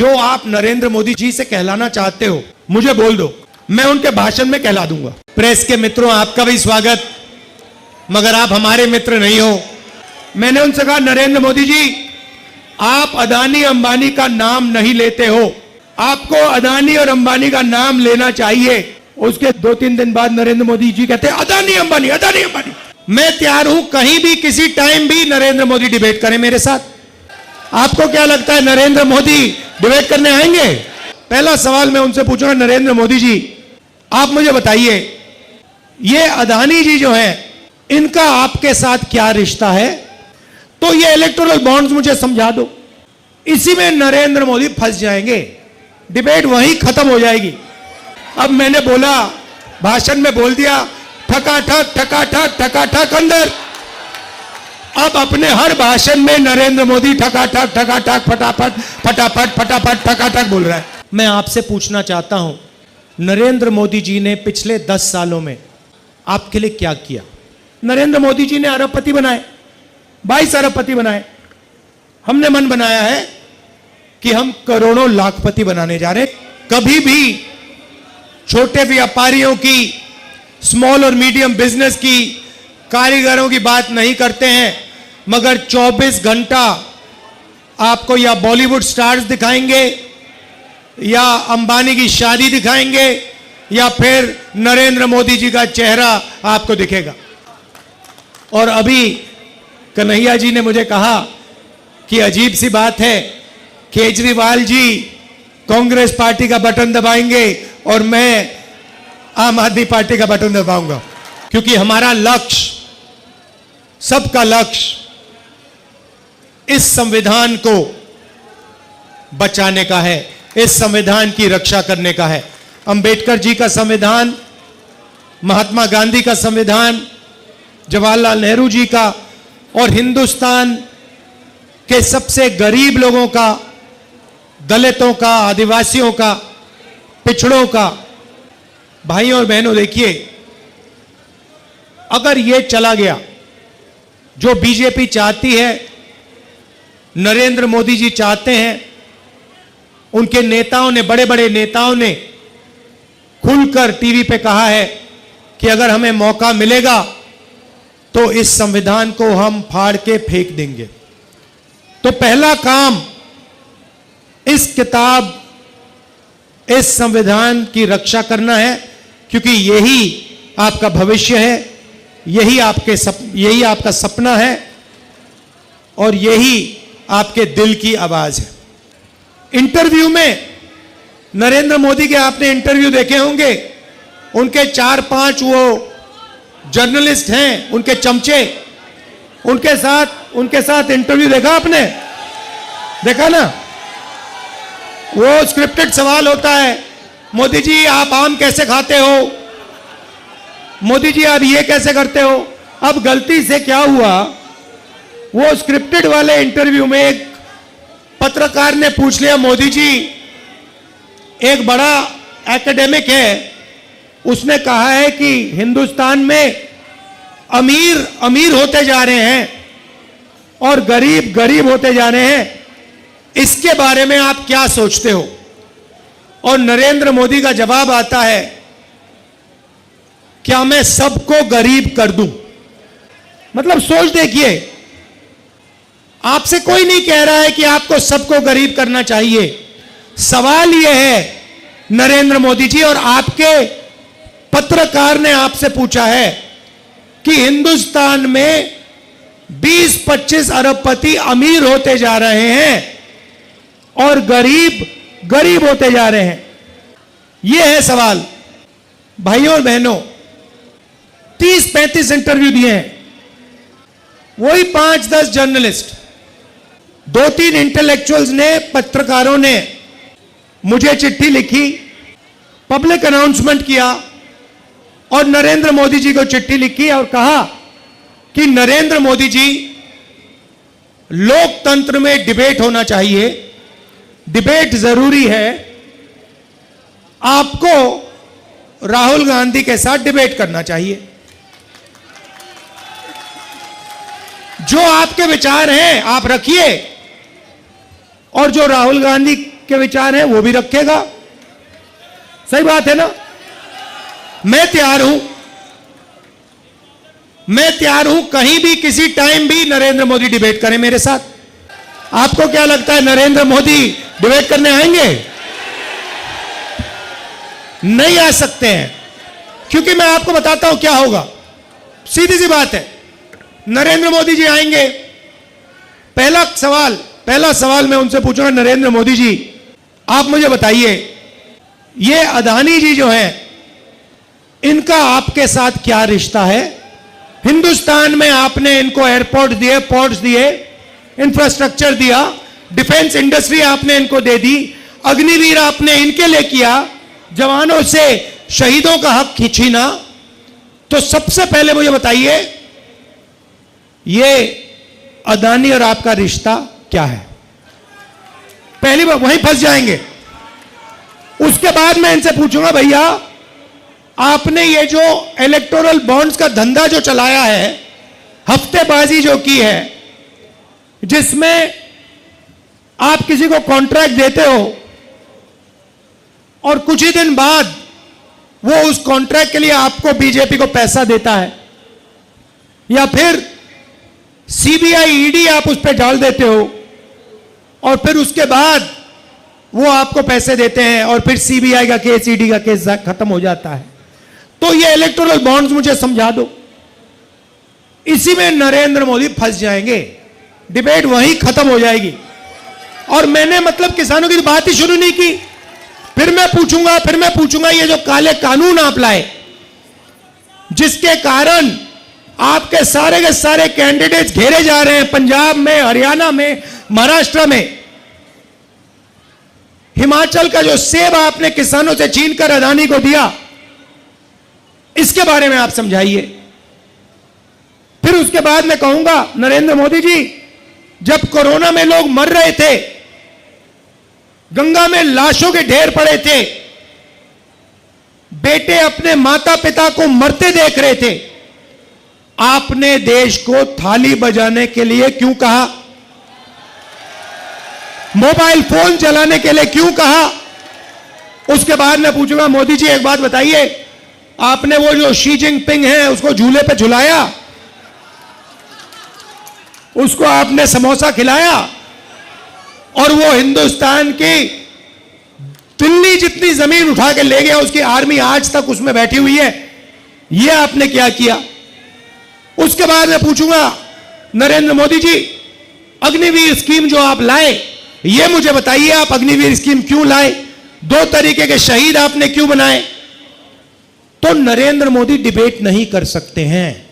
जो आप नरेंद्र मोदी जी से कहलाना चाहते हो मुझे बोल दो, मैं उनके भाषण में कहला दूंगा। प्रेस के मित्रों, आपका भी स्वागत, मगर आप हमारे मित्र नहीं हो। मैंने उनसे कहा, नरेंद्र मोदी जी, आप अदानी अंबानी का नाम नहीं लेते हो, आपको अदानी और अंबानी का नाम लेना चाहिए। उसके 2-3 दिन बाद नरेंद्र मोदी जी कहते अदानी अंबानी, अदानी अंबानी। मैं तैयार हूं कहीं भी किसी टाइम भी नरेंद्र मोदी डिबेट करें मेरे साथ। आपको क्या लगता है नरेंद्र मोदी डिबेट करने आएंगे? पहला सवाल मैं उनसे पूछूंगा, नरेंद्र मोदी जी आप मुझे बताइए, ये अदानी जी जो है इनका आपके साथ क्या रिश्ता है? तो ये इलेक्टोरल बॉन्ड्स मुझे समझा दो। इसी में नरेंद्र मोदी फंस जाएंगे, डिबेट वहीं खत्म हो जाएगी। अब मैंने बोला, भाषण में बोल दिया ठकाठक ठकाठक ठकाठक अंदर। अब अपने हर भाषण में नरेंद्र मोदी ठकाठक ठकाठक फटाफट फटाफट फटाफट ठकाठक बोल रहा है। मैं आपसे पूछना चाहता हूं, नरेंद्र मोदी जी ने पिछले 10 सालों में आपके लिए क्या किया? नरेंद्र मोदी जी ने अरबपति बनाए, 22 अरबपति बनाए। हमने मन बनाया है कि हम करोड़ों लाखपति बनाने जा रहे हैं। कभी भी छोटे व्यापारियों की, स्मॉल और मीडियम बिजनेस की, कारीगरों की बात नहीं करते हैं, मगर 24 घंटा आपको या बॉलीवुड स्टार्स दिखाएंगे, या अंबानी की शादी दिखाएंगे, या फिर नरेंद्र मोदी जी का चेहरा आपको दिखेगा। और अभी कन्हैया जी ने मुझे कहा कि अजीब सी बात है, केजरीवाल जी कांग्रेस पार्टी का बटन दबाएंगे और मैं आम आदमी पार्टी का बटन दबाऊंगा, क्योंकि हमारा लक्ष्य, सबका लक्ष्य इस संविधान को बचाने का है, इस संविधान की रक्षा करने का है। अंबेडकर जी का संविधान, महात्मा गांधी का संविधान, जवाहरलाल नेहरू जी का, और हिंदुस्तान के सबसे गरीब लोगों का, दलितों का, आदिवासियों का, पिछड़ों का। भाइयों और बहनों, देखिए, अगर यह चला गया जो बीजेपी चाहती है, नरेंद्र मोदी जी चाहते हैं, उनके नेताओं ने, बड़े बड़े नेताओं ने खुलकर टीवी पे कहा है कि अगर हमें मौका मिलेगा तो इस संविधान को हम फाड़ के फेंक देंगे। तो पहला काम इस किताब, इस संविधान की रक्षा करना है, क्योंकि यही आपका भविष्य है, यही आपका सपना है, और यही आपके दिल की आवाज है। इंटरव्यू में नरेंद्र मोदी के आपने इंटरव्यू देखे होंगे, उनके 4-5 वो जर्नलिस्ट हैं, उनके चमचे, उनके साथ इंटरव्यू देखा आपने? देखा ना? वो स्क्रिप्टेड सवाल होता है, मोदी जी आप आम कैसे खाते हो, मोदी जी आप ये कैसे करते हो। अब गलती से क्या हुआ, वो स्क्रिप्टेड वाले इंटरव्यू में एक पत्रकार ने पूछ लिया, मोदी जी एक बड़ा एकेडमिक है, उसने कहा है कि हिंदुस्तान में अमीर अमीर होते जा रहे हैं और गरीब गरीब होते जा रहे हैं, इसके बारे में आप क्या सोचते हो? और नरेंद्र मोदी का जवाब आता है, क्या मैं सबको गरीब कर दूं? मतलब सोच देखिए, आपसे कोई नहीं कह रहा है कि आपको सबको गरीब करना चाहिए। सवाल यह है, नरेंद्र मोदी जी और आपके पत्रकार ने आपसे पूछा है कि हिंदुस्तान में 20-25 अरबपति अमीर होते जा रहे हैं और गरीब गरीब होते जा रहे हैं। यह है सवाल। भाइयों और बहनों, 30-35 इंटरव्यू दिए हैं, वही 5-10 जर्नलिस्ट, 2-3 इंटेलेक्चुअल्स ने, पत्रकारों ने मुझे चिट्ठी लिखी, पब्लिक अनाउंसमेंट किया और नरेंद्र मोदी जी को चिट्ठी लिखी और कहा कि नरेंद्र मोदी जी, लोकतंत्र में डिबेट होना चाहिए, डिबेट जरूरी है, आपको राहुल गांधी के साथ डिबेट करना चाहिए। जो आपके विचार हैं आप रखिए, और जो राहुल गांधी के विचार हैं वो भी रखेगा। सही बात है ना? मैं तैयार हूं कहीं भी किसी टाइम भी नरेंद्र मोदी डिबेट करें मेरे साथ। आपको क्या लगता है नरेंद्र मोदी डिबेट करने आएंगे? नहीं आ सकते हैं, क्योंकि मैं आपको बताता हूं क्या होगा। सीधी सी बात है, नरेंद्र मोदी जी आएंगे, पहला सवाल मैं उनसे पूछूंगा, नरेंद्र मोदी जी आप मुझे बताइए, ये अदानी जी जो है इनका आपके साथ क्या रिश्ता है? हिंदुस्तान में आपने इनको एयरपोर्ट दिए, पोर्ट्स दिए, इंफ्रास्ट्रक्चर दिया, डिफेंस इंडस्ट्री आपने इनको दे दी, अग्निवीर आपने इनके लिए किया, जवानों से शहीदों का हक खींचीना। तो सबसे पहले मुझे बताइए ये अदानी और आपका रिश्ता क्या है? पहली बार वहीं फंस जाएंगे। उसके बाद मैं इनसे पूछूंगा, भैया आपने ये जो इलेक्टोरल बॉन्ड्स का धंधा जो चलाया है, हफ्तेबाजी जो की है, जिसमें आप किसी को कॉन्ट्रैक्ट देते हो और कुछ ही दिन बाद वो उस कॉन्ट्रैक्ट के लिए आपको बीजेपी को पैसा देता है, या फिर सीबीआई ईडी आप उस पर डाल देते हो और फिर उसके बाद वो आपको पैसे देते हैं और फिर सीबीआई का केस, ईडी का केस खत्म हो जाता है। तो ये इलेक्टोरल बॉन्ड्स मुझे समझा दो। इसी में नरेंद्र मोदी फंस जाएंगे, डिबेट वहीं खत्म हो जाएगी। और मैंने मतलब किसानों की बात ही शुरू नहीं की। फिर मैं पूछूंगा ये जो काले कानून आप लाए, जिसके कारण आपके सारे के सारे कैंडिडेट्स घेरे जा रहे हैं, पंजाब में, हरियाणा में, महाराष्ट्र में, हिमाचल का जो सेब आपने किसानों से छीनकर अदानी को दिया, इसके बारे में आप समझाइए। फिर उसके बाद मैं कहूंगा, नरेंद्र मोदी जी जब कोरोना में लोग मर रहे थे, गंगा में लाशों के ढेर पड़े थे, बेटे अपने माता पिता को मरते देख रहे थे, आपने देश को थाली बजाने के लिए क्यों कहा? मोबाइल फोन चलाने के लिए क्यों कहा? उसके बाद मैं पूछूंगा, मोदी जी एक बात बताइए, आपने वो जो शी जिनपिंग है उसको झूले पे झुलाया, उसको आपने समोसा खिलाया, और वो हिंदुस्तान की दिल्ली जितनी जमीन उठा के ले गया, उसकी आर्मी आज तक उसमें बैठी हुई है। ये आपने क्या किया? उसके बाद मैं पूछूंगा, नरेंद्र मोदी जी अग्निवीर स्कीम जो आप लाए, ये मुझे बताइए, आप अग्निवीर स्कीम क्यों लाए? 2 तरीके के शहीद आपने क्यों बनाए? तो नरेंद्र मोदी डिबेट नहीं कर सकते हैं।